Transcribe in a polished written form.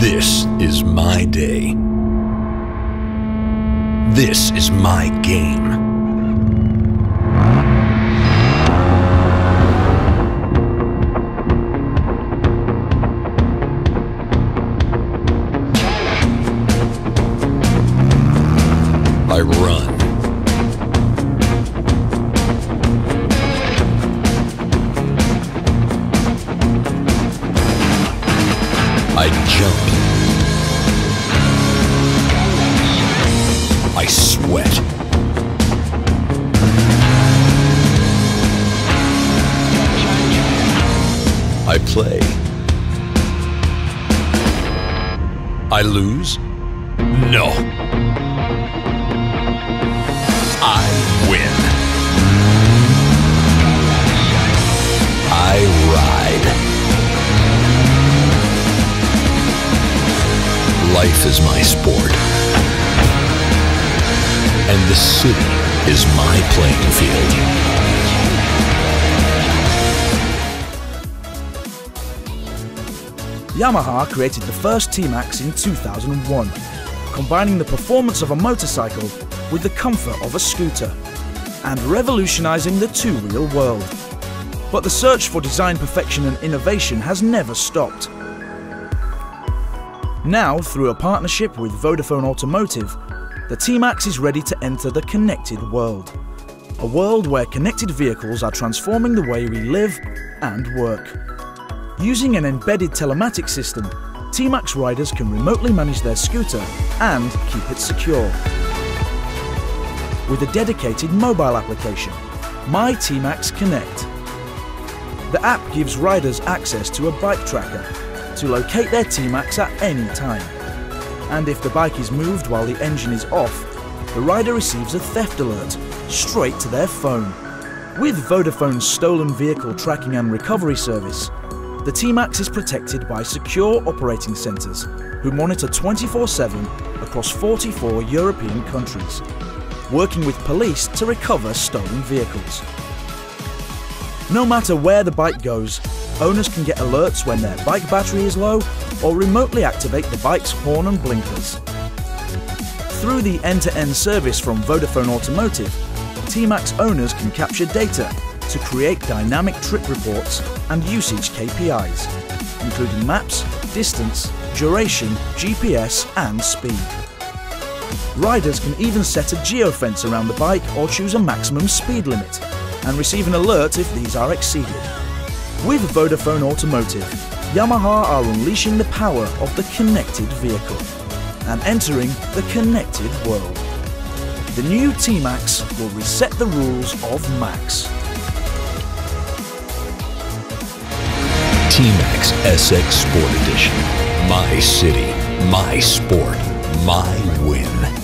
This is my day. This is my game. I run. I jump. I sweat. I play. I lose? No. I win. I ride. Life is my sport. And the city is my playing field. Yamaha created the first TMAX in 2001, combining the performance of a motorcycle with the comfort of a scooter, and revolutionizing the two-wheel world. But the search for design perfection and innovation has never stopped. Now, through a partnership with Vodafone Automotive, the TMAX is ready to enter the connected world. A world where connected vehicles are transforming the way we live and work. Using an embedded telematics system, TMAX riders can remotely manage their scooter and keep it secure. With a dedicated mobile application, My TMAX Connect. The app gives riders access to a bike tracker to locate their TMAX at any time. And if the bike is moved while the engine is off, the rider receives a theft alert straight to their phone. With Vodafone's stolen vehicle tracking and recovery service, the TMAX is protected by secure operating centres who monitor 24/7 across 44 European countries, working with police to recover stolen vehicles. No matter where the bike goes, owners can get alerts when their bike battery is low or remotely activate the bike's horn and blinkers. Through the end-to-end service from Vodafone Automotive, TMAX owners can capture data to create dynamic trip reports and usage KPIs, including maps, distance, duration, GPS and speed. Riders can even set a geofence around the bike or choose a maximum speed limit and receive an alert if these are exceeded. With Vodafone Automotive, Yamaha are unleashing the power of the connected vehicle and entering the connected world. The new TMAX will reset the rules of Max. TMAX SX Sport Edition. My city, my sport, my win.